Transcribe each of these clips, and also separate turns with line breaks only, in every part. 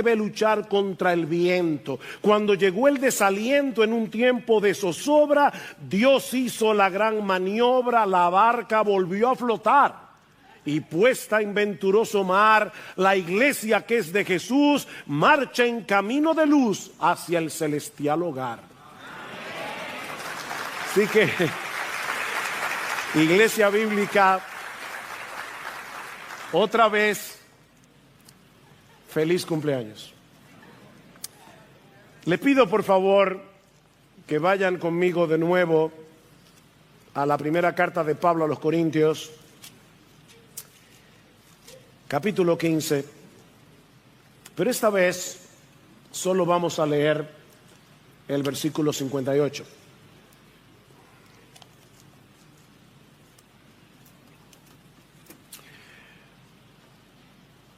debe luchar contra el viento. Cuando llegó el desaliento en un tiempo de zozobra, Dios hizo la gran maniobra, la barca volvió a flotar. Y puesta en venturoso mar, la iglesia que es de Jesús marcha en camino de luz hacia el celestial hogar. Así que, Iglesia Bíblica, otra vez, feliz cumpleaños. Le pido por favor que vayan conmigo de nuevo a la primera carta de Pablo a los Corintios, capítulo 15, pero esta vez solo vamos a leer el versículo 58.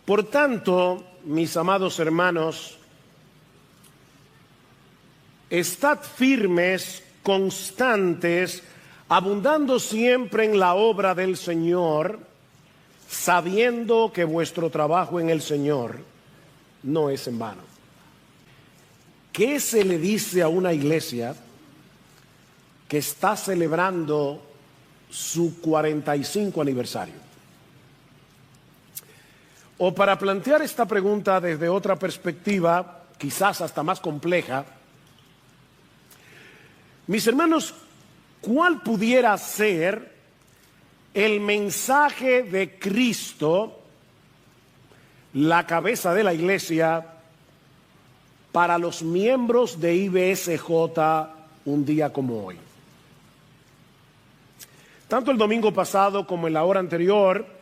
Por tanto, mis amados hermanos, estad firmes, constantes, abundando siempre en la obra del Señor, sabiendo que vuestro trabajo en el Señor no es en vano. ¿Qué se le dice a una iglesia que está celebrando su 45 aniversario? O para plantear esta pregunta desde otra perspectiva, quizás hasta más compleja, mis hermanos, ¿cuál pudiera ser el mensaje de Cristo, la cabeza de la iglesia, para los miembros de IBSJ un día como hoy? Tanto el domingo pasado como en la hora anterior,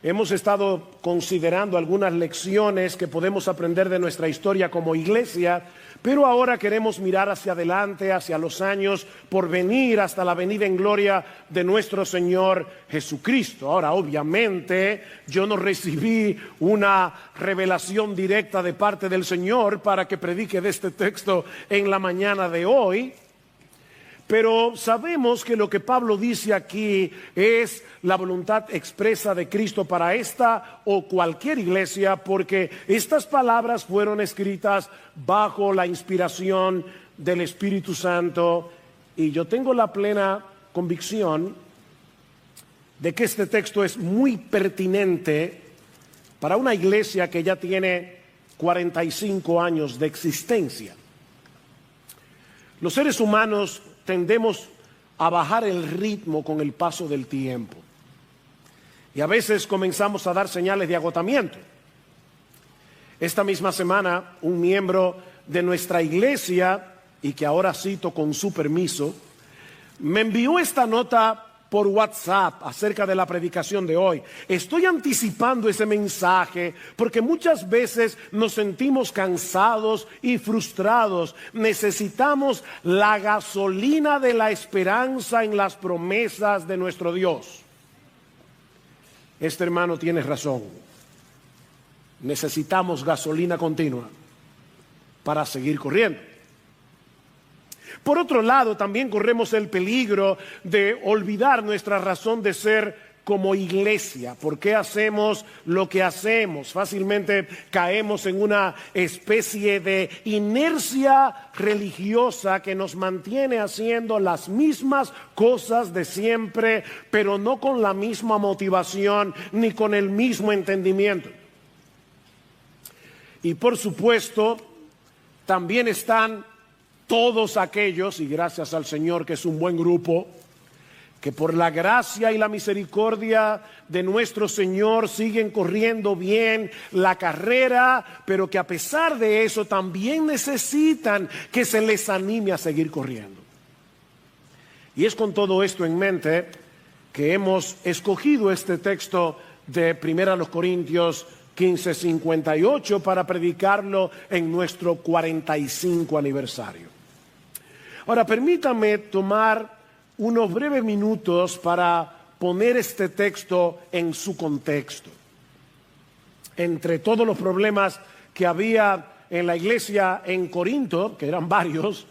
hemos estado considerando algunas lecciones que podemos aprender de nuestra historia como iglesia, pero ahora queremos mirar hacia adelante, hacia los años por venir, hasta la venida en gloria de nuestro Señor Jesucristo. Ahora, obviamente, yo no recibí una revelación directa de parte del Señor para que predique de este texto en la mañana de hoy, pero sabemos que lo que Pablo dice aquí es la voluntad expresa de Cristo para esta o cualquier iglesia, porque estas palabras fueron escritas bajo la inspiración del Espíritu Santo, y yo tengo la plena convicción de que este texto es muy pertinente para una iglesia que ya tiene 45 años de existencia. Los seres humanos tendemos a bajar el ritmo con el paso del tiempo. Y a veces comenzamos a dar señales de agotamiento. Esta misma semana, un miembro de nuestra iglesia, y que ahora cito con su permiso, me envió esta nota por WhatsApp acerca de la predicación de hoy. Estoy anticipando ese mensaje porque muchas veces nos sentimos cansados y frustrados. Necesitamos la gasolina de la esperanza en las promesas de nuestro Dios. Este hermano tiene razón. Necesitamos gasolina continua para seguir corriendo. Por otro lado, también corremos el peligro de olvidar nuestra razón de ser como iglesia. ¿Por qué hacemos lo que hacemos? Fácilmente caemos en una especie de inercia religiosa que nos mantiene haciendo las mismas cosas de siempre, pero no con la misma motivación ni con el mismo entendimiento. Y por supuesto, también están todos aquellos, y gracias al Señor que es un buen grupo, que por la gracia y la misericordia de nuestro Señor siguen corriendo bien la carrera, pero que a pesar de eso también necesitan que se les anime a seguir corriendo. Y es con todo esto en mente que hemos escogido este texto de 1 Corintios 15:58 para predicarlo en nuestro 45 aniversario. Ahora, permítame tomar unos breves minutos para poner este texto en su contexto. Entre todos los problemas que había en la iglesia en Corinto, que eran varios,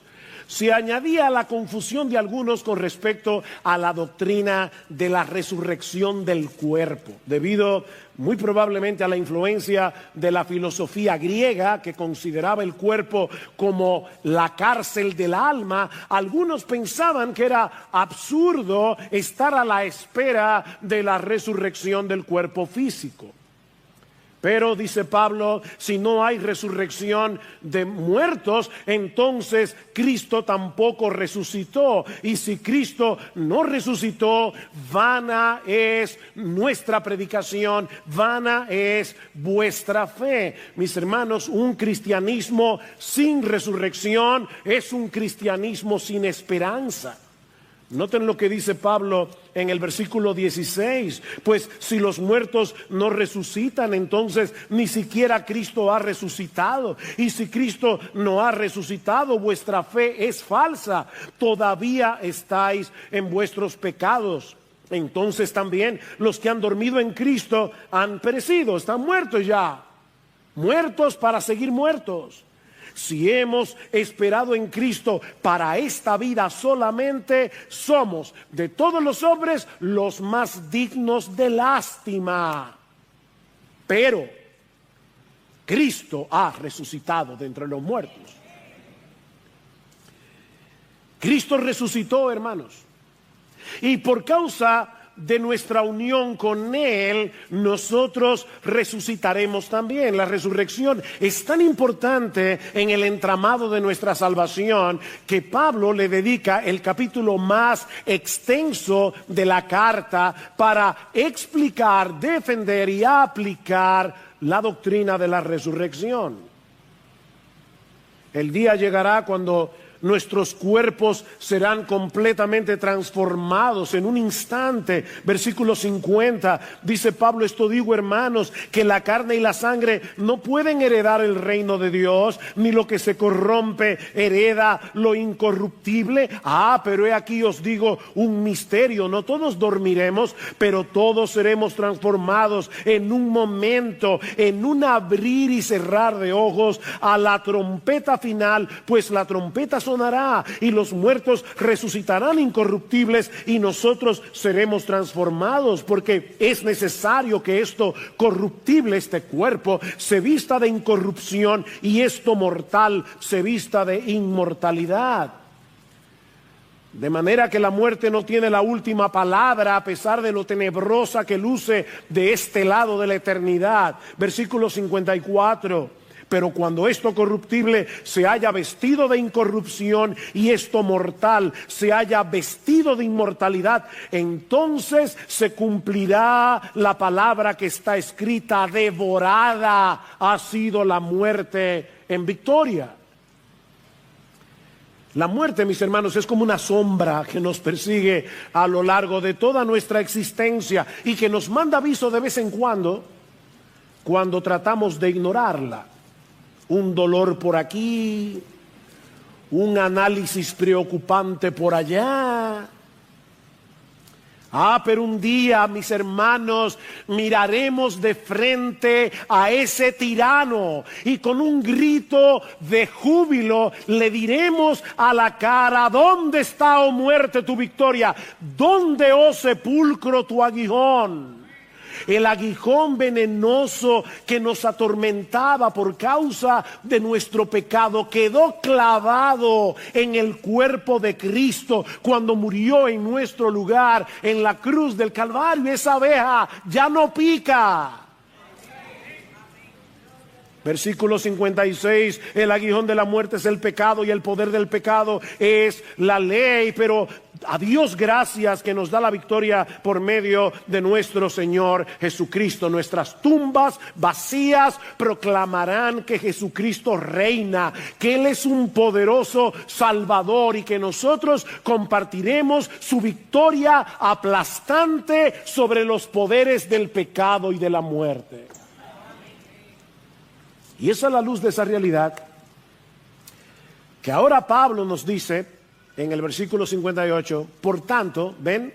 se añadía la confusión de algunos con respecto a la doctrina de la resurrección del cuerpo, debido muy probablemente a la influencia de la filosofía griega, que consideraba el cuerpo como la cárcel del alma. Algunos pensaban que era absurdo estar a la espera de la resurrección del cuerpo físico. Pero, dice Pablo, si no hay resurrección de muertos, entonces Cristo tampoco resucitó. Y si Cristo no resucitó, vana es nuestra predicación, vana es vuestra fe. Mis hermanos, un cristianismo sin resurrección es un cristianismo sin esperanza. Noten lo que dice Pablo en el versículo 16. Pues si los muertos no resucitan, entonces ni siquiera Cristo ha resucitado. Y si Cristo no ha resucitado, vuestra fe es falsa. Todavía estáis en vuestros pecados. Entonces también los que han dormido en Cristo han perecido, están muertos ya. Muertos para seguir muertos. Si hemos esperado en Cristo para esta vida solamente, somos de todos los hombres los más dignos de lástima. Pero Cristo ha resucitado de entre los muertos. Cristo resucitó, hermanos. Y por causa de nuestra unión con Él, nosotros resucitaremos también. La resurrección es tan importante en el entramado de nuestra salvación que Pablo le dedica el capítulo más extenso de la carta para explicar, defender y aplicar la doctrina de la resurrección. El día llegará cuando nuestros cuerpos serán completamente transformados en un instante. Versículo 50, dice Pablo: esto digo, hermanos, que la carne y la sangre no pueden heredar el reino de Dios, ni lo que se corrompe hereda lo incorruptible. Pero he aquí os digo un misterio: no todos dormiremos, pero todos seremos transformados en un momento, en un abrir y cerrar de ojos, a la trompeta final. Pues la trompeta sonará y los muertos resucitarán incorruptibles y nosotros seremos transformados, porque es necesario que esto corruptible, este cuerpo, se vista de incorrupción y esto mortal se vista de inmortalidad. De manera que la muerte no tiene la última palabra, a pesar de lo tenebrosa que luce de este lado de la eternidad. Versículo 54. Pero cuando esto corruptible se haya vestido de incorrupción y esto mortal se haya vestido de inmortalidad, entonces se cumplirá la palabra que está escrita: devorada ha sido la muerte en victoria. La muerte, mis hermanos, es como una sombra que nos persigue a lo largo de toda nuestra existencia y que nos manda aviso de vez en cuando tratamos de ignorarla. Un dolor por aquí, un análisis preocupante por allá. Pero un día, mis hermanos, miraremos de frente a ese tirano y con un grito de júbilo le diremos a la cara: ¿dónde está, oh muerte, tu victoria? ¿Dónde, oh sepulcro, tu aguijón? El aguijón venenoso que nos atormentaba por causa de nuestro pecado quedó clavado en el cuerpo de Cristo cuando murió en nuestro lugar en la cruz del Calvario. Esa abeja ya no pica. Versículo 56, el aguijón de la muerte es el pecado y el poder del pecado es la ley, pero a Dios gracias que nos da la victoria por medio de nuestro Señor Jesucristo. Nuestras tumbas vacías proclamarán que Jesucristo reina, que Él es un poderoso Salvador y que nosotros compartiremos su victoria aplastante sobre los poderes del pecado y de la muerte. Y es a la luz de esa realidad que ahora Pablo nos dice en el versículo 58, por tanto, ven,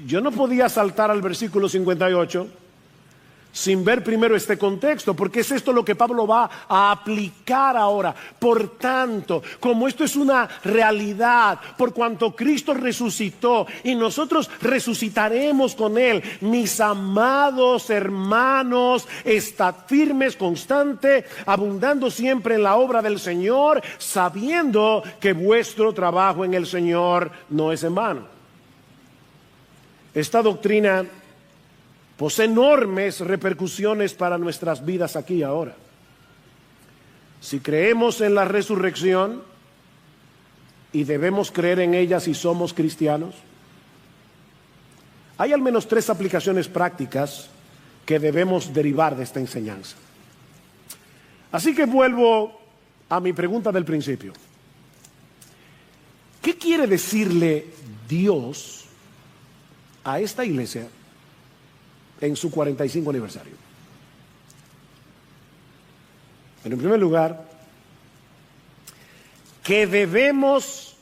yo no podía saltar al versículo 58 sin ver primero este contexto, porque es esto lo que Pablo va a aplicar ahora. Por tanto, como esto es una realidad, por cuanto Cristo resucitó y nosotros resucitaremos con Él, mis amados hermanos, estad firmes, constante, abundando siempre en la obra del Señor, sabiendo que vuestro trabajo en el Señor no es en vano. Esta doctrina posee enormes repercusiones para nuestras vidas aquí y ahora. Si creemos en la resurrección, y debemos creer en ella si somos cristianos, hay al menos 3 aplicaciones prácticas que debemos derivar de esta enseñanza. Así que vuelvo a mi pregunta del principio. ¿Qué quiere decirle Dios a esta iglesia en su 45 aniversario? En primer lugar, que debemos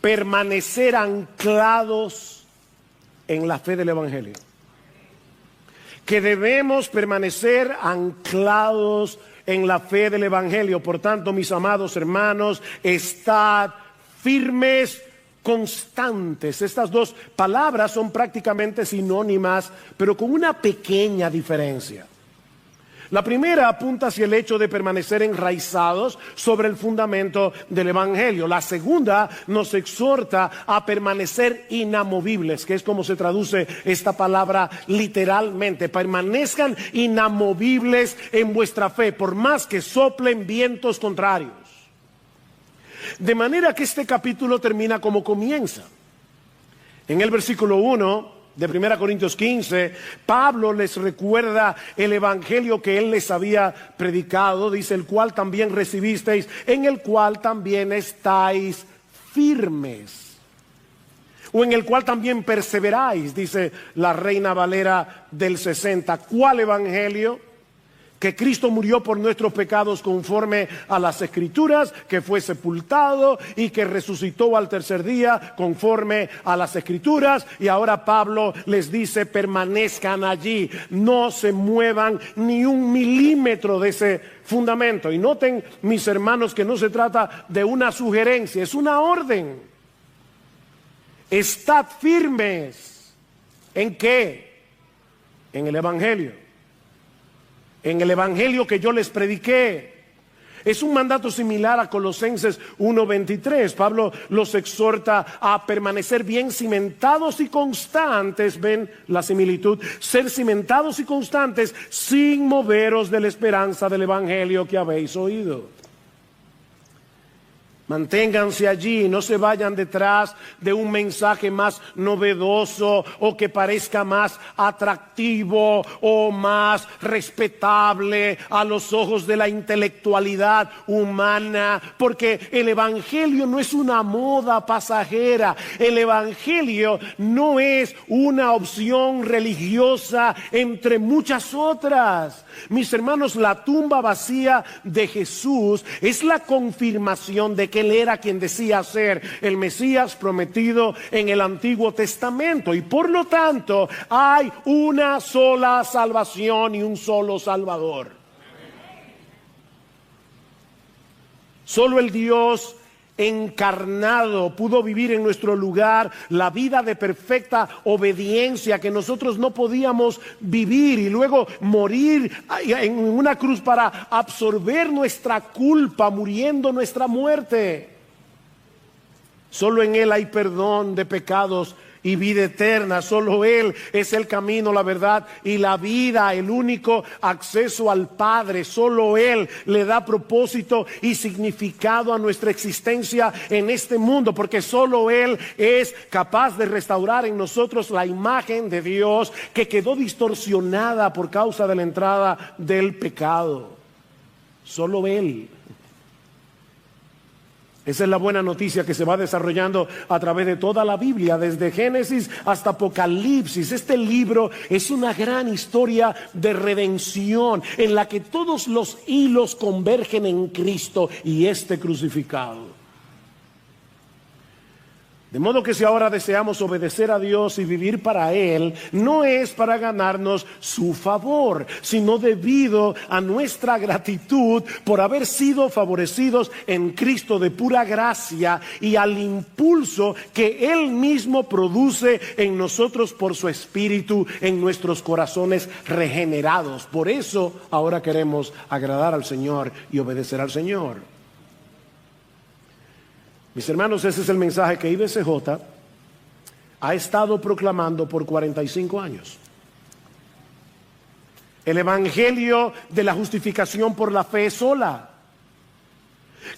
permanecer anclados en la fe del Evangelio. Que debemos permanecer anclados en la fe del Evangelio. Por tanto, mis amados hermanos, estad firmes, constantes. Estas 2 palabras son prácticamente sinónimas, pero con una pequeña diferencia. La primera apunta hacia el hecho de permanecer enraizados sobre el fundamento del Evangelio. La segunda nos exhorta a permanecer inamovibles, que es como se traduce esta palabra literalmente. Permanezcan inamovibles en vuestra fe, por más que soplen vientos contrarios. De manera que este capítulo termina como comienza. En el versículo 1 de 1 Corintios 15, Pablo les recuerda el evangelio que él les había predicado, dice, el cual también recibisteis, en el cual también estáis firmes, o en el cual también perseveráis, dice la Reina Valera del 60. ¿Cuál evangelio? Que Cristo murió por nuestros pecados conforme a las Escrituras, que fue sepultado y que resucitó al tercer día conforme a las Escrituras. Y ahora Pablo les dice, permanezcan allí, no se muevan ni un milímetro de ese fundamento. Y noten, mis hermanos, que no se trata de una sugerencia, es una orden. Estad firmes. ¿En qué? En el Evangelio. En el evangelio que yo les prediqué. Es un mandato similar a Colosenses 1:23. Pablo los exhorta a permanecer bien cimentados y constantes. ¿Ven la similitud? Ser cimentados y constantes sin moveros de la esperanza del evangelio que habéis oído. Manténganse allí, no se vayan detrás de un mensaje más novedoso o que parezca más atractivo o más respetable a los ojos de la intelectualidad humana, porque el evangelio no es una moda pasajera. El evangelio no es una opción religiosa entre muchas otras. Mis hermanos, la tumba vacía de Jesús es la confirmación de que Él era quien decía ser el Mesías prometido en el Antiguo Testamento. Y por lo tanto, hay una sola salvación y un solo Salvador. Solo el Dios encarnado pudo vivir en nuestro lugar la vida de perfecta obediencia que nosotros no podíamos vivir, y luego morir en una cruz para absorber nuestra culpa, muriendo nuestra muerte. Solo en Él hay perdón de pecados y vida eterna. Solo Él es el camino, la verdad y la vida, el único acceso al Padre. Solo Él le da propósito y significado a nuestra existencia en este mundo, porque solo Él es capaz de restaurar en nosotros la imagen de Dios que quedó distorsionada por causa de la entrada del pecado. Solo Él. Esa es la buena noticia que se va desarrollando a través de toda la Biblia, desde Génesis hasta Apocalipsis. Este libro es una gran historia de redención en la que todos los hilos convergen en Cristo y este crucificado. De modo que si ahora deseamos obedecer a Dios y vivir para Él, no es para ganarnos su favor, sino debido a nuestra gratitud por haber sido favorecidos en Cristo de pura gracia y al impulso que Él mismo produce en nosotros por su Espíritu en nuestros corazones regenerados. Por eso ahora queremos agradar al Señor y obedecer al Señor. Mis hermanos, ese es el mensaje que IBCJ ha estado proclamando por 45 años. El evangelio de la justificación por la fe sola.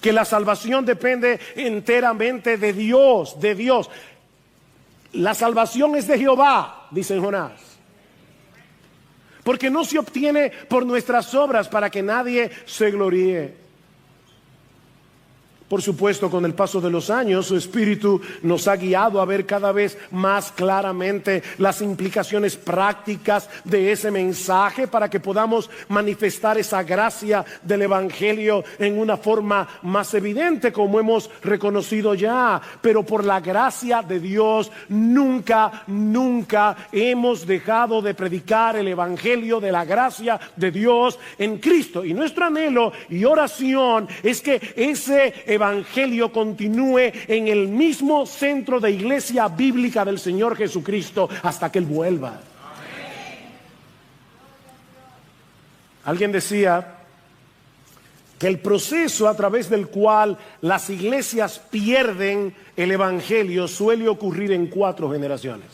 Que la salvación depende enteramente de Dios, de Dios. La salvación es de Jehová, dice Jonás. Porque no se obtiene por nuestras obras para que nadie se gloríe. Por supuesto, con el paso de los años, su Espíritu nos ha guiado a ver cada vez más claramente las implicaciones prácticas de ese mensaje para que podamos manifestar esa gracia del Evangelio en una forma más evidente, como hemos reconocido ya. Pero por la gracia de Dios, nunca hemos dejado de predicar el Evangelio de la gracia de Dios en Cristo. Y nuestro anhelo y oración es que ese Evangelio continúe en el mismo centro de iglesia bíblica del Señor Jesucristo hasta que Él vuelva. Amén. Alguien decía que el proceso a través del cual las iglesias pierden el Evangelio suele ocurrir en 4 generaciones.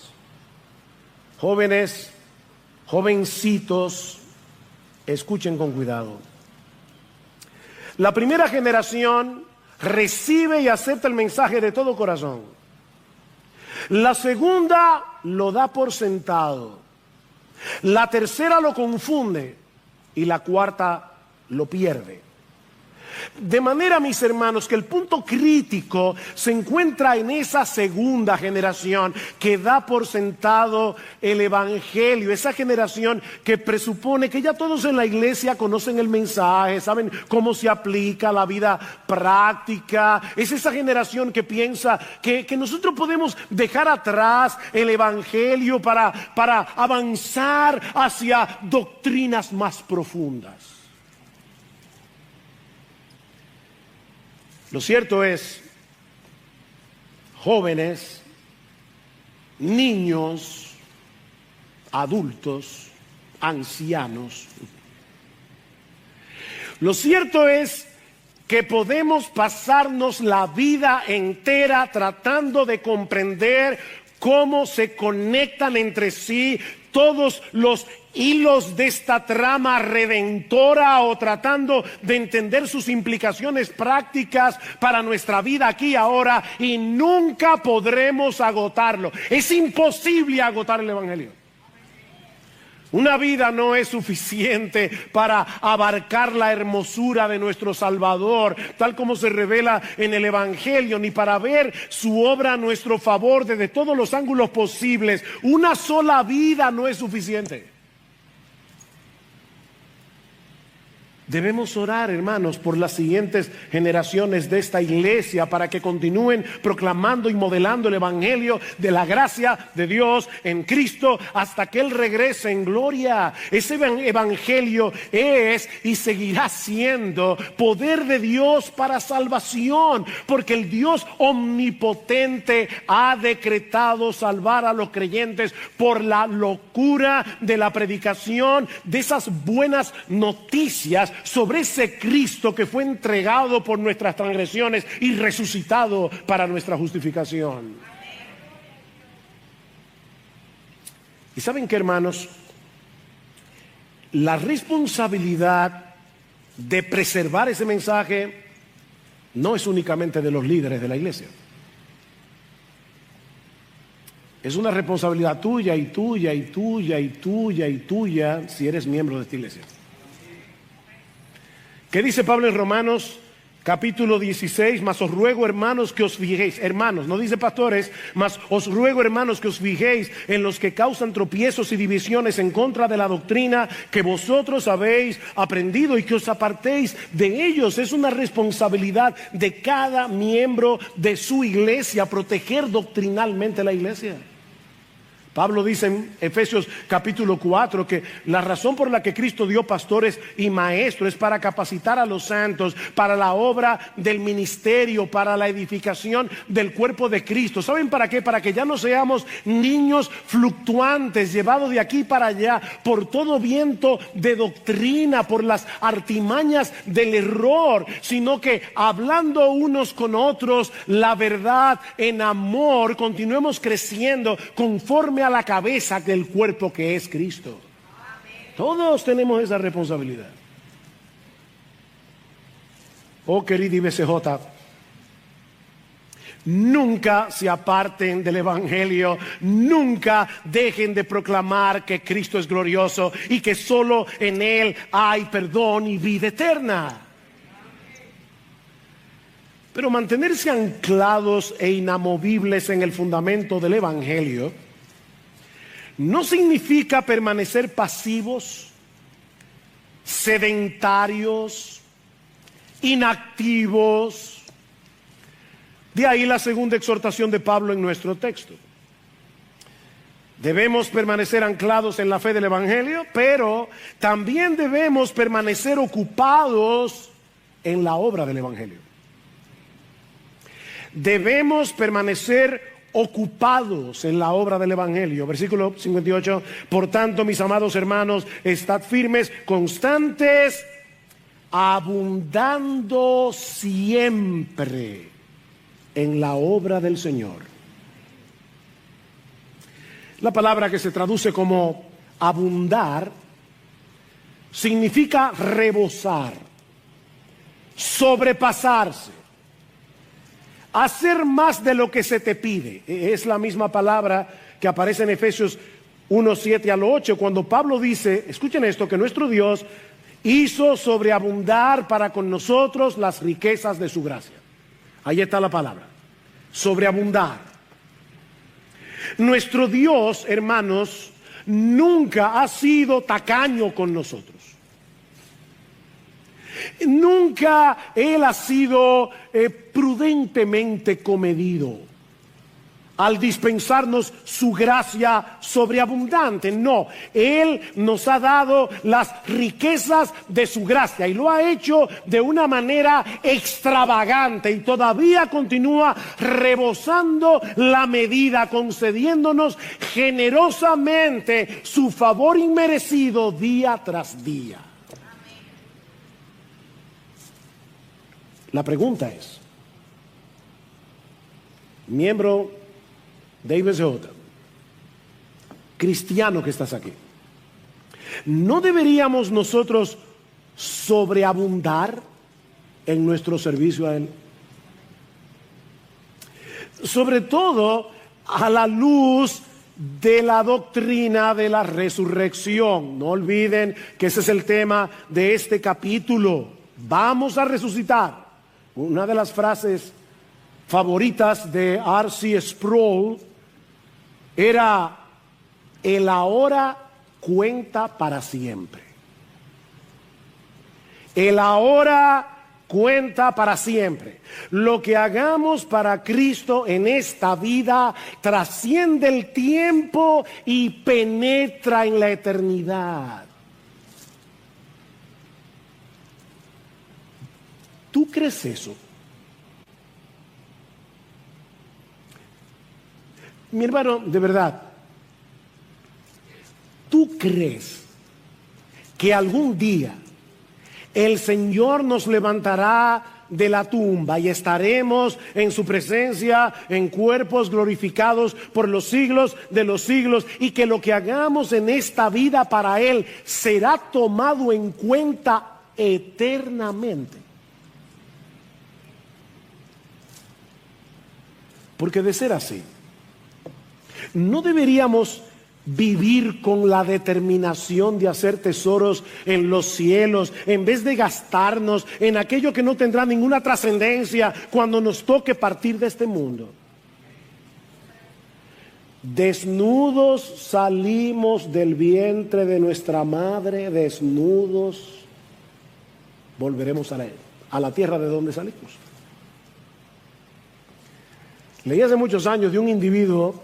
Jóvenes, jovencitos, escuchen con cuidado. La primera generación recibe y acepta el mensaje de todo corazón. La segunda lo da por sentado. La tercera lo confunde y la cuarta lo pierde. De manera, mis hermanos, que el punto crítico se encuentra en esa segunda generación que da por sentado el Evangelio. Esa generación que presupone que ya todos en la iglesia conocen el mensaje, saben cómo se aplica a la vida práctica. Es esa generación que piensa que nosotros podemos dejar atrás el Evangelio para avanzar hacia doctrinas más profundas. Lo cierto es, jóvenes, niños, adultos, ancianos, lo cierto es que podemos pasarnos la vida entera tratando de comprender cómo se conectan entre sí todos los hilos de esta trama redentora o tratando de entender sus implicaciones prácticas para nuestra vida aquí y ahora, y nunca podremos agotarlo. Es imposible agotar el Evangelio. Una vida no es suficiente para abarcar la hermosura de nuestro Salvador, tal como se revela en el Evangelio, ni para ver su obra a nuestro favor desde todos los ángulos posibles. Una sola vida no es suficiente. Debemos orar, hermanos, por las siguientes generaciones de esta iglesia para que continúen proclamando y modelando el Evangelio de la gracia de Dios en Cristo hasta que Él regrese en gloria. Ese Evangelio es y seguirá siendo poder de Dios para salvación, porque el Dios omnipotente ha decretado salvar a los creyentes por la locura de la predicación de esas buenas noticias sobre ese Cristo que fue entregado por nuestras transgresiones y resucitado para nuestra justificación. Y saben qué, hermanos, la responsabilidad de preservar ese mensaje no es únicamente de los líderes de la iglesia. Es una responsabilidad tuya y tuya y tuya y tuya y tuya si eres miembro de esta iglesia. ¿Qué dice Pablo en Romanos capítulo 16, mas os ruego, hermanos, que os fijéis, hermanos, no dice pastores, mas os ruego, hermanos, que os fijéis en los que causan tropiezos y divisiones en contra de la doctrina que vosotros habéis aprendido, y que os apartéis de ellos. Es una responsabilidad de cada miembro de su iglesia proteger doctrinalmente la iglesia. Pablo dice en Efesios capítulo 4 que la razón por la que Cristo dio pastores y maestros es para capacitar a los santos para la obra del ministerio, para la edificación del cuerpo de Cristo. ¿Saben para qué? Para que ya no seamos niños fluctuantes, llevados de aquí para allá por todo viento de doctrina, por las artimañas del error, sino que hablando unos con otros la verdad en amor, continuemos creciendo conforme a la cabeza del cuerpo que es Cristo. Todos tenemos esa responsabilidad. Oh, querido IBCJ, nunca se aparten del evangelio, nunca dejen de proclamar que Cristo es glorioso y que solo en Él hay perdón y vida eterna. Pero mantenerse anclados e inamovibles en el fundamento del evangelio no significa permanecer pasivos, sedentarios, inactivos. De ahí la segunda exhortación de Pablo en nuestro texto. Debemos permanecer anclados en la fe del evangelio, pero también debemos permanecer ocupados en la obra del evangelio. Debemos permanecer ocupados en la obra del evangelio. Versículo 58. Por tanto, mis amados hermanos, estad firmes, constantes, abundando siempre en la obra del Señor. La palabra que se traduce como abundar significa rebosar, sobrepasarse, hacer más de lo que se te pide. Es la misma palabra que aparece en Efesios 1:7 al 8, cuando Pablo dice, escuchen esto, que nuestro Dios hizo sobreabundar para con nosotros las riquezas de su gracia. Ahí está la palabra, sobreabundar. Nuestro Dios, hermanos, nunca ha sido tacaño con nosotros. Nunca Él ha sido prudentemente comedido al dispensarnos su gracia sobreabundante. No, Él nos ha dado las riquezas de su gracia y lo ha hecho de una manera extravagante y todavía continúa rebosando la medida, concediéndonos generosamente su favor inmerecido día tras día. La pregunta es, miembro de IBCJ, cristiano que estás aquí, ¿no deberíamos nosotros sobreabundar en nuestro servicio a Él? Sobre todo a la luz de la doctrina de la resurrección. No olviden que ese es el tema de este capítulo. Vamos a resucitar. Una de las frases favoritas de R.C. Sproul era: el ahora cuenta para siempre. El ahora cuenta para siempre. Lo que hagamos para Cristo en esta vida trasciende el tiempo y penetra en la eternidad. ¿Tú crees eso? Mi hermano, de verdad, ¿tú crees que algún día el Señor nos levantará de la tumba y estaremos en su presencia en cuerpos glorificados por los siglos de los siglos, y que lo que hagamos en esta vida para Él será tomado en cuenta eternamente? Porque de ser así, ¿no deberíamos vivir con la determinación de hacer tesoros en los cielos, en vez de gastarnos en aquello que no tendrá ninguna trascendencia cuando nos toque partir de este mundo. Desnudos salimos del vientre de nuestra madre, desnudos volveremos a la tierra de donde salimos. Leí hace muchos años de un individuo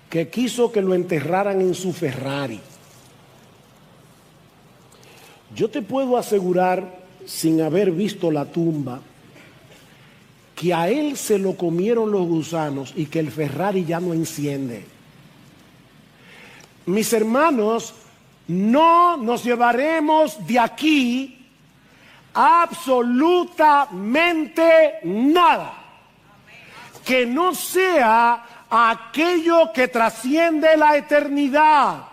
que quiso que lo enterraran en su Ferrari. Yo te puedo asegurar, sin haber visto la tumba, que a él se lo comieron los gusanos y que el Ferrari ya no enciende. Mis hermanos, no nos llevaremos de aquí absolutamente nada que no sea aquello que trasciende la eternidad.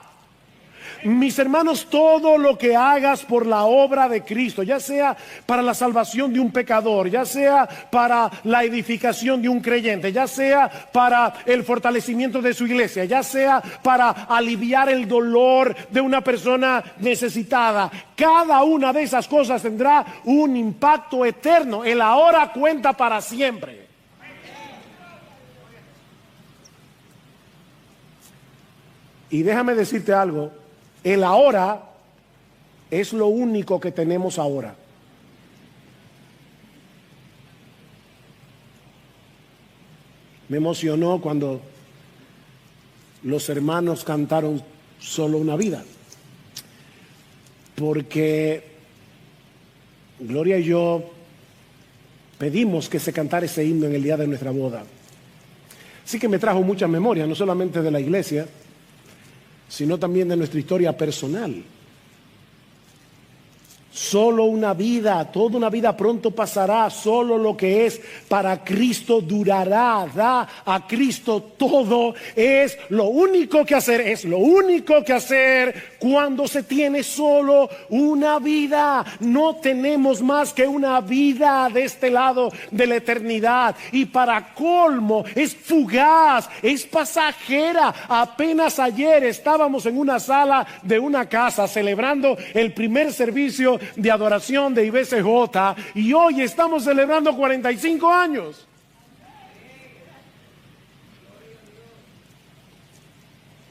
Mis hermanos, todo lo que hagas por la obra de Cristo, ya sea para la salvación de un pecador, ya sea para la edificación de un creyente, ya sea para el fortalecimiento de su iglesia, ya sea para aliviar el dolor de una persona necesitada, cada una de esas cosas tendrá un impacto eterno. El ahora cuenta para siempre. Y déjame decirte algo, el ahora es lo único que tenemos ahora. Me emocionó cuando los hermanos cantaron Solo una vida, porque Gloria y yo pedimos que se cantara ese himno en el día de nuestra boda. Así que me trajo muchas memorias, no solamente de la iglesia, sino también de nuestra historia personal. Solo una vida, toda una vida pronto pasará, solo lo que es para Cristo durará. Da a Cristo todo, es lo único que hacer, cuando se tiene solo una vida. No tenemos más que una vida de este lado de la eternidad, y para colmo es fugaz, es pasajera. Apenas ayer estábamos en una sala de una casa celebrando el primer servicio de adoración de IBCJ, y hoy estamos celebrando 45 años.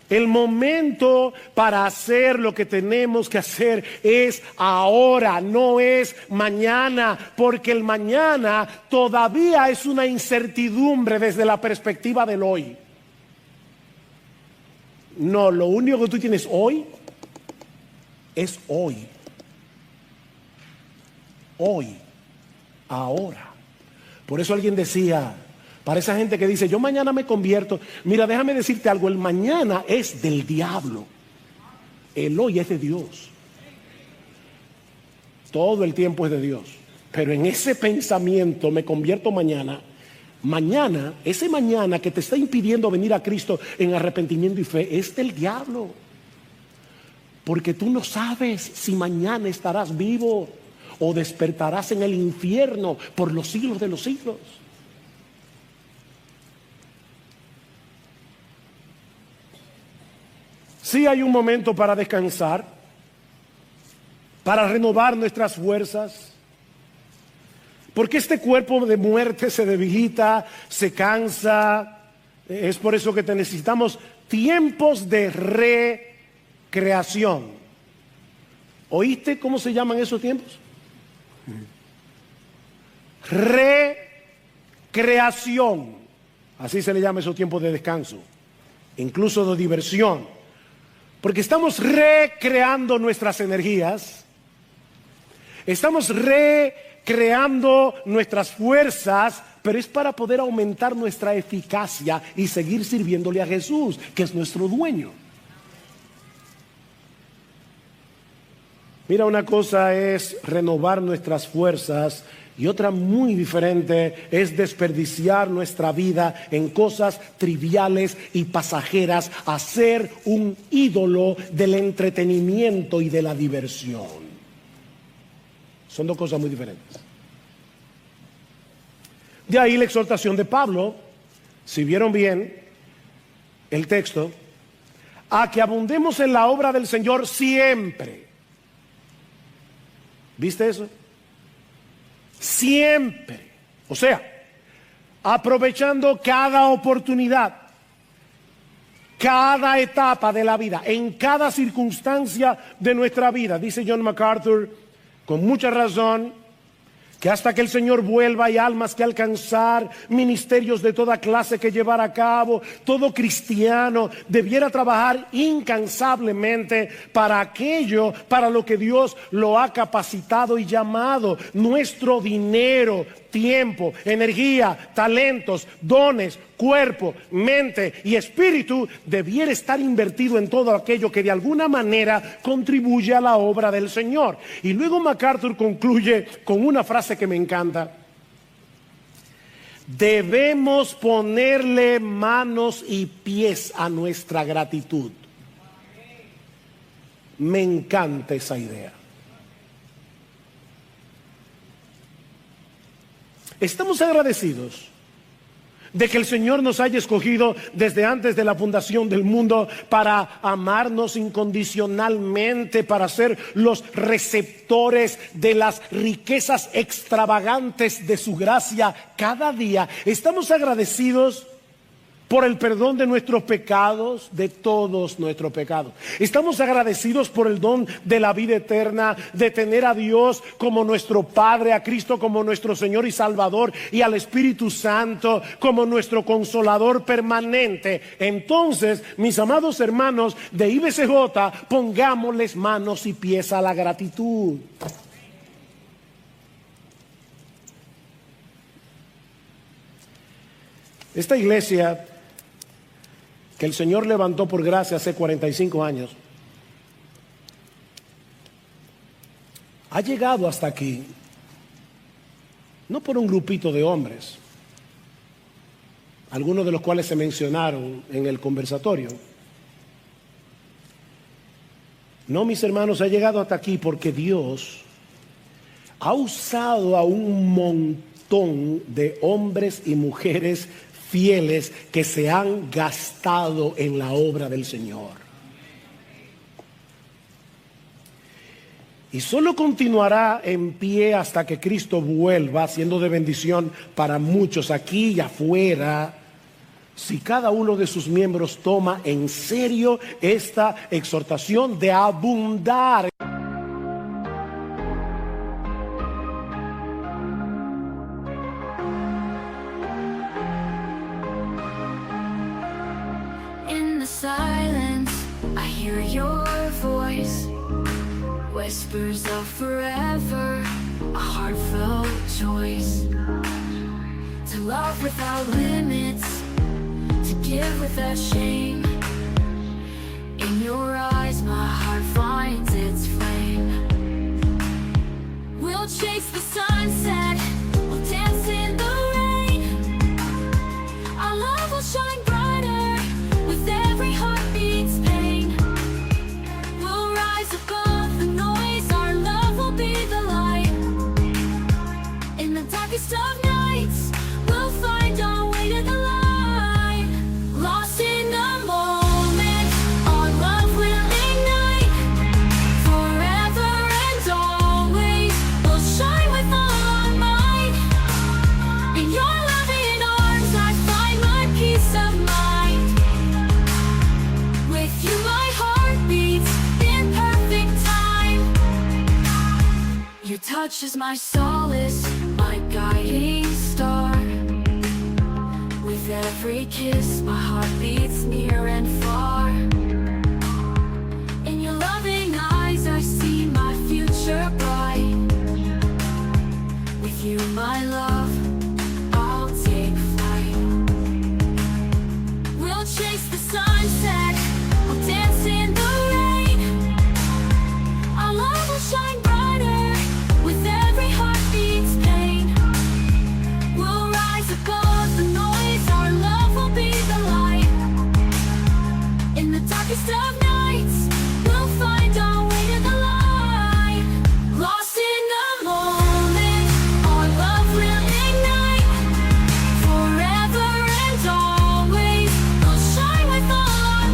El momento para hacer lo que tenemos que hacer es ahora, no es mañana, porque el mañana todavía es una incertidumbre desde la perspectiva del hoy. No, lo único que tú tienes hoy es hoy. Hoy, ahora. Por eso alguien decía, para esa gente que dice, yo mañana me convierto, mira, déjame decirte algo, el mañana es del diablo, el hoy es de Dios. Todo el tiempo es de Dios, pero en ese pensamiento, me convierto mañana, ese mañana que te está impidiendo venir a Cristo en arrepentimiento y fe, es del diablo. Porque tú no sabes si mañana estarás vivo o despertarás en el infierno por los siglos de los siglos. Sí hay un momento para descansar, para renovar nuestras fuerzas, porque este cuerpo de muerte se debilita, se cansa. Es por eso que necesitamos tiempos de recreación. ¿Oíste cómo se llaman esos tiempos? Recreación, así se le llama esos tiempos de descanso, incluso de diversión, porque estamos recreando nuestras energías, estamos recreando nuestras fuerzas, pero es para poder aumentar nuestra eficacia y seguir sirviéndole a Jesús, que es nuestro dueño. Mira, una cosa es renovar nuestras fuerzas y otra muy diferente es desperdiciar nuestra vida en cosas triviales y pasajeras, hacer un ídolo del entretenimiento y de la diversión. Son dos cosas muy diferentes. De ahí la exhortación de Pablo, si vieron bien el texto, a que abundemos en la obra del Señor siempre. ¿Viste eso? Siempre. O sea, aprovechando cada oportunidad, cada etapa de la vida, en cada circunstancia de nuestra vida. Dice John MacArthur, con mucha razón, que hasta que el Señor vuelva hay almas que alcanzar, ministerios de toda clase que llevar a cabo. Todo cristiano debiera trabajar incansablemente para aquello para lo que Dios lo ha capacitado y llamado. Nuestro dinero, tiempo, energía, talentos, dones, cuerpo, mente y espíritu debiera estar invertido en todo aquello que de alguna manera contribuye a la obra del Señor. Y luego MacArthur concluye con una frase que me encanta: debemos ponerle manos y pies a nuestra gratitud. Me encanta esa idea. Estamos agradecidos de que el Señor nos haya escogido desde antes de la fundación del mundo para amarnos incondicionalmente, para ser los receptores de las riquezas extravagantes de su gracia cada día. Estamos agradecidos por el perdón de nuestros pecados, de todos nuestros pecados. Estamos agradecidos por el don de la vida eterna, de tener a Dios como nuestro Padre, a Cristo como nuestro Señor y Salvador, y al Espíritu Santo como nuestro Consolador permanente. Entonces, mis amados hermanos de IBCJ, pongámosles manos y pies a la gratitud. Esta iglesia que el Señor levantó por gracia hace 45 años, ha llegado hasta aquí, no por un grupito de hombres, algunos de los cuales se mencionaron en el conversatorio. No, mis hermanos, ha llegado hasta aquí porque Dios ha usado a un montón de hombres y mujeres fieles que se han gastado en la obra del Señor. Y solo continuará en pie hasta que Cristo vuelva, siendo de bendición para muchos aquí y afuera, si cada uno de sus miembros toma en serio esta exhortación de abundar.
Silence, I hear your voice, whispers of forever, a heartfelt choice, to love without limits, to give without shame. In your eyes my heart finds its flame. We'll chase the sunset, we'll dance in the rain. Our love will shine brighter with every heartbeat's pain. We'll rise above the noise, our love will be the light. In the darkest of nights, we'll find our way to the light. Lost in the moment, our love will ignite. Forever and always, we'll shine with all our might. In your loving arms, I find my peace of mind. With you my heart beats in perfect time. Your touch is my solace, my guiding star. With every kiss my heart beats near and far. In your loving eyes I see my future bright. With you my love, I'll take flight. We'll chase the sunset, we'll dance in the rain. Our love will shine brighter with every heartbeat's pain. We'll rise above the noise, our love will be the light. In the darkest of nights, we'll find our way to the light. Lost in the moment, our love will ignite. Forever and always, we'll shine with all our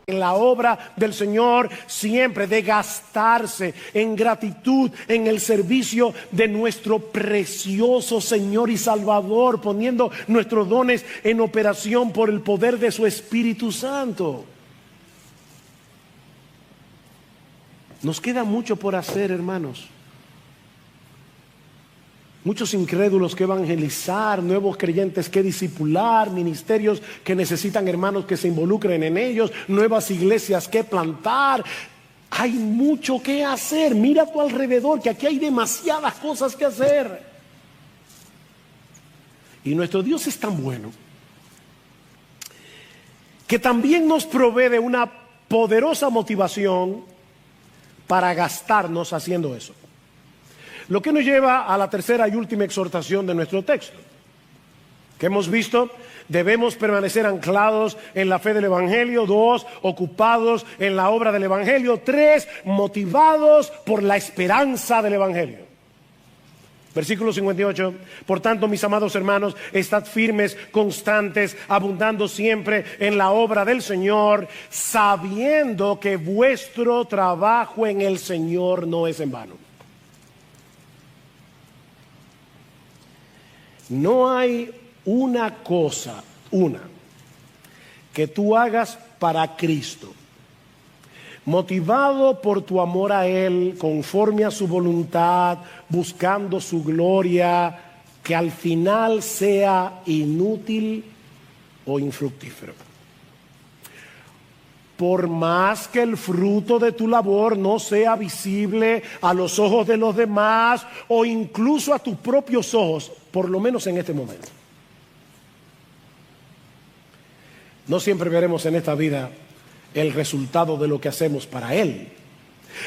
en la obra del Señor siempre, de gastarse en gratitud en el servicio de nuestro precioso Señor y Salvador, poniendo nuestros dones en operación por el poder de su Espíritu Santo. Nos queda mucho por hacer, hermanos. Muchos incrédulos que evangelizar, nuevos creyentes que discipular, ministerios que necesitan hermanos que se involucren en ellos, nuevas iglesias que plantar. Hay mucho que hacer. Mira a tu alrededor, que aquí hay demasiadas cosas que hacer. Y nuestro Dios es tan bueno que también nos provee de una poderosa motivación para gastarnos haciendo eso. Lo que nos lleva a la tercera y última exhortación de nuestro texto, que hemos visto: debemos permanecer anclados en la fe del Evangelio. 2, ocupados en la obra del Evangelio. 3, motivados por la esperanza del Evangelio. Versículo 58, por tanto, mis amados hermanos, estad firmes, constantes, abundando siempre en la obra del Señor, sabiendo que vuestro trabajo en el Señor no es en vano. No hay una cosa, que tú hagas para Cristo, motivado por tu amor a Él, conforme a su voluntad, buscando su gloria, que al final sea inútil o infructífero. Por más que el fruto de tu labor no sea visible a los ojos de los demás o incluso a tus propios ojos, por lo menos en este momento. No siempre veremos en esta vida el resultado de lo que hacemos para Él.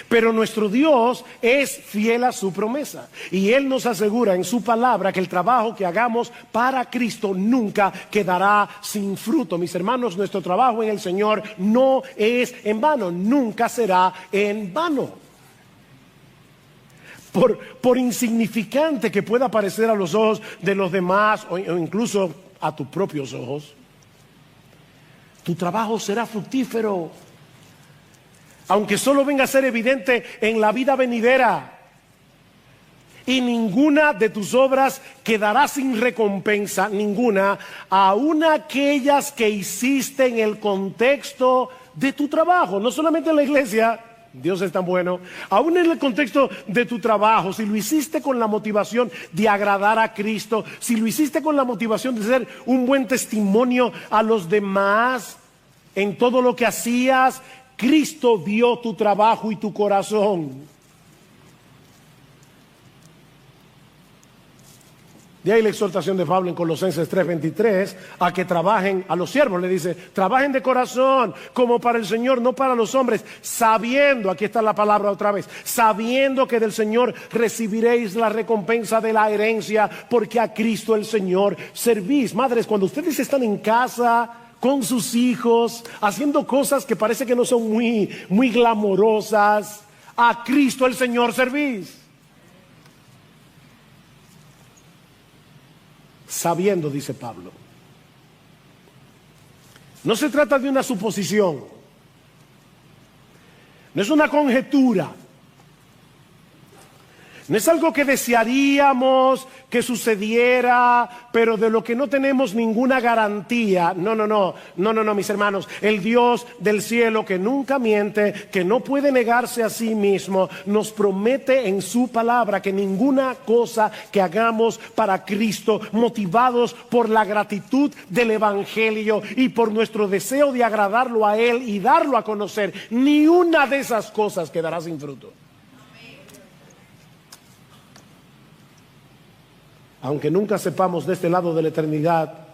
Pero nuestro Dios es fiel a su promesa. Y Él nos asegura en su palabra que el trabajo que hagamos para Cristo nunca quedará sin fruto. Mis hermanos, nuestro trabajo en el Señor no es en vano, nunca será en vano. Por insignificante que pueda parecer a los ojos de los demás o incluso a tus propios ojos, tu trabajo será fructífero, aunque solo venga a ser evidente en la vida venidera. Y ninguna de tus obras quedará sin recompensa, ninguna, aun aquellas que hiciste en el contexto de tu trabajo, no solamente en la iglesia. Dios es tan bueno. Aún en el contexto de tu trabajo, si lo hiciste con la motivación de agradar a Cristo, si lo hiciste con la motivación de ser un buen testimonio a los demás, en todo lo que hacías, Cristo vio tu trabajo y tu corazón. De ahí la exhortación de Pablo en Colosenses 3:23, a que trabajen, a los siervos le dice, trabajen de corazón, como para el Señor, no para los hombres, sabiendo, aquí está la palabra otra vez, sabiendo que del Señor recibiréis la recompensa de la herencia, porque a Cristo el Señor servís. Madres, cuando ustedes están en casa con sus hijos, haciendo cosas que parece que no son muy glamorosas, a Cristo el Señor servís. Sabiendo, dice Pablo. No se trata de una suposición, no es una conjetura, no es algo que desearíamos que sucediera, pero de lo que no tenemos ninguna garantía. No, mis hermanos. El Dios del cielo, que nunca miente, que no puede negarse a sí mismo, nos promete en su palabra que ninguna cosa que hagamos para Cristo, motivados por la gratitud del Evangelio y por nuestro deseo de agradarlo a Él y darlo a conocer, ni una de esas cosas quedará sin fruto. Aunque nunca sepamos de este lado de la eternidad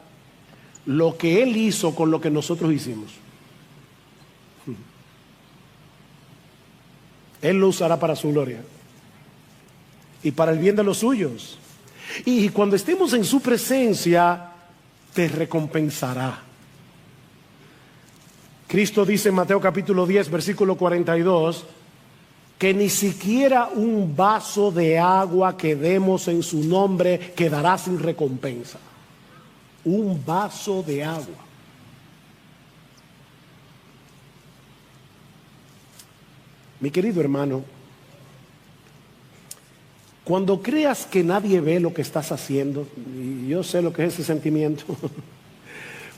lo que Él hizo con lo que nosotros hicimos, Él lo usará para su gloria y para el bien de los suyos. Y cuando estemos en su presencia, te recompensará. Cristo dice en Mateo capítulo 10, versículo 42, que ni siquiera un vaso de agua que demos en su nombre quedará sin recompensa. Un vaso de agua. Mi querido hermano, cuando creas que nadie ve lo que estás haciendo, y yo sé lo que es ese sentimiento,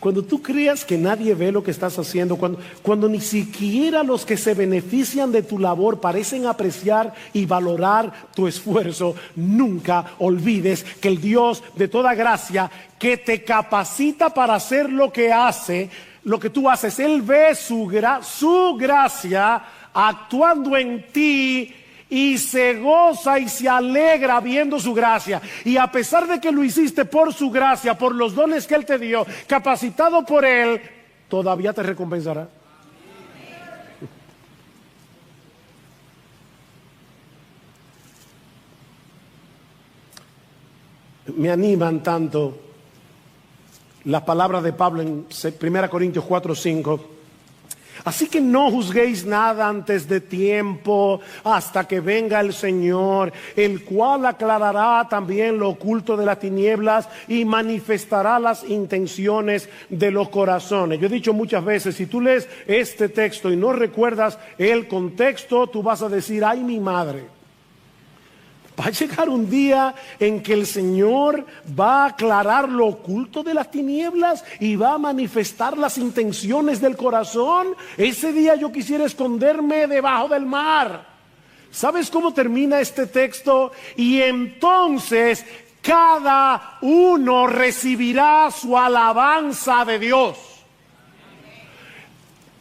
cuando tú creas que nadie ve lo que estás haciendo, cuando ni siquiera los que se benefician de tu labor parecen apreciar y valorar tu esfuerzo, nunca olvides que el Dios de toda gracia que te capacita para hacer lo que hace, lo que tú haces, Él ve su gracia actuando en ti y se goza y se alegra viendo su gracia. Y a pesar de que lo hiciste por su gracia, por los dones que Él te dio, capacitado por Él, todavía te recompensará. Me animan tanto las palabras de Pablo en 1 Corintios 4:5. Así que no juzguéis nada antes de tiempo, hasta que venga el Señor, el cual aclarará también lo oculto de las tinieblas y manifestará las intenciones de los corazones. Yo he dicho muchas veces, si tú lees este texto y no recuerdas el contexto, tú vas a decir, ay mi madre. Va a llegar un día en que el Señor va a aclarar lo oculto de las tinieblas y va a manifestar las intenciones del corazón. Ese día yo quisiera esconderme debajo del mar. ¿Sabes cómo termina este texto? Y entonces cada uno recibirá su alabanza de Dios.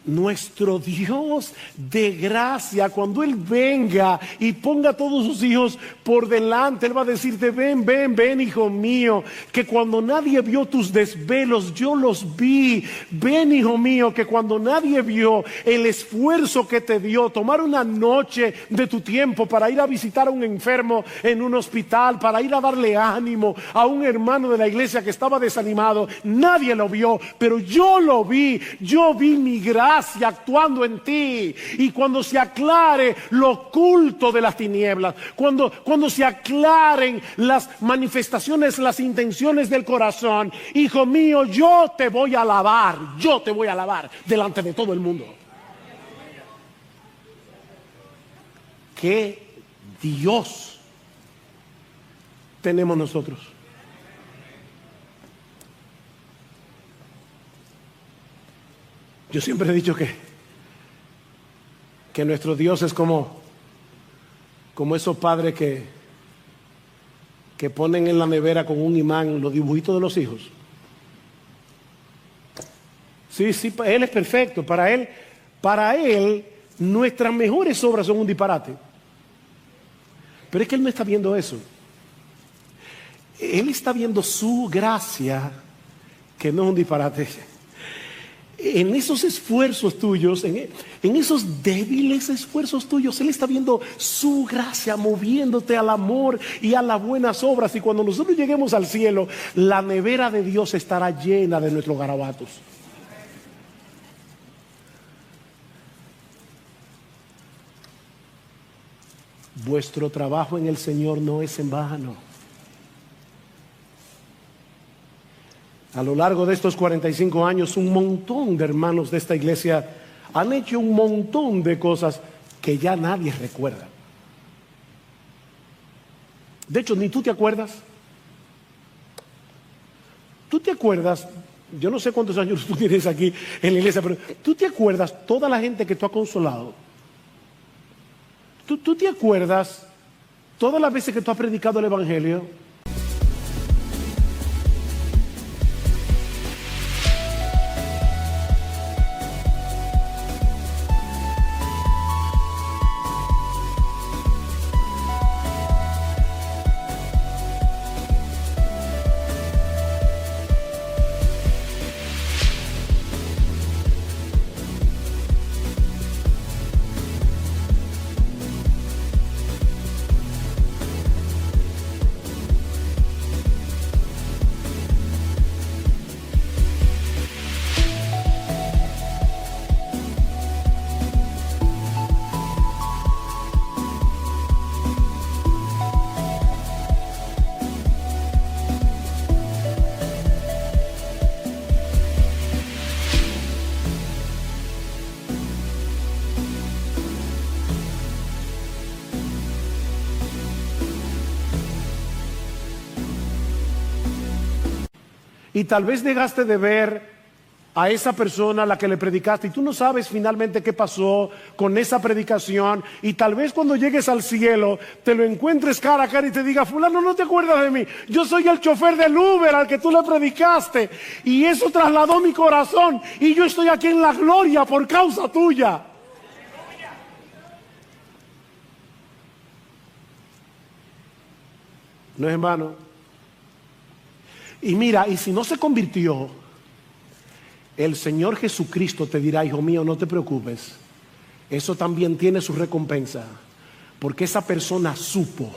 Nuestro Dios de gracia, cuando Él venga y ponga a todos sus hijos por delante, Él va a decirte, ven, ven, ven, hijo mío, que cuando nadie vio tus desvelos, yo los vi. Ven, hijo mío, que cuando nadie vio el esfuerzo que te dio, tomar una noche de tu tiempo para ir a visitar a un enfermo en un hospital, para ir a darle ánimo a un hermano de la iglesia que estaba desanimado, nadie lo vio, pero yo lo vi. Yo vi mi gracia actuando en ti. Y cuando se aclare lo oculto de las tinieblas, cuando se aclaren las manifestaciones, las intenciones del corazón, hijo mío, yo te voy a alabar delante de todo el mundo. ¿Qué Dios tenemos nosotros? Yo siempre he dicho que nuestro Dios es como esos padres que ponen en la nevera con un imán los dibujitos de los hijos. Sí, Él es perfecto. Para Él, nuestras mejores obras son un disparate. Pero es que Él no está viendo eso. Él está viendo su gracia, que no es un disparate. En esos esfuerzos tuyos, en esos débiles esfuerzos tuyos, Él está viendo su gracia moviéndote al amor y a las buenas obras. Y cuando nosotros lleguemos al cielo, la nevera de Dios estará llena de nuestros garabatos. Vuestro trabajo en el Señor no es en vano. A lo largo de estos 45 años, un montón de hermanos de esta iglesia han hecho un montón de cosas que ya nadie recuerda. De hecho, ni tú te acuerdas. ¿Tú te acuerdas? Yo no sé cuántos años tú tienes aquí en la iglesia, pero ¿tú te acuerdas toda la gente que tú has consolado? ¿Tú te acuerdas todas las veces que tú has predicado el evangelio? Y tal vez dejaste de ver a esa persona a la que le predicaste y tú no sabes finalmente qué pasó con esa predicación, y tal vez cuando llegues al cielo te lo encuentres cara a cara y te diga: fulano, ¿no te acuerdas de mí? Yo soy el chofer del Uber al que tú le predicaste y eso trasladó mi corazón y yo estoy aquí en la gloria por causa tuya. No es en vano. Y mira, y si no se convirtió, el Señor Jesucristo te dirá: hijo mío, no te preocupes, eso también tiene su recompensa, porque esa persona supo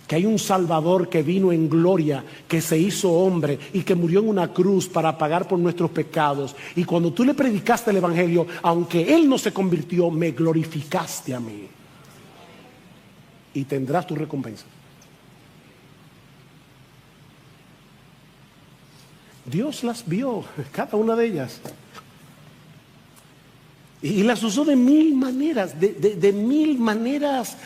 que hay un Salvador que vino en gloria, que se hizo hombre y que murió en una cruz para pagar por nuestros pecados. Y cuando tú le predicaste el Evangelio, aunque Él no se convirtió, me glorificaste a mí. Y tendrás tu recompensa. Dios las vio, cada una de ellas. Y las usó de mil maneras, de mil maneras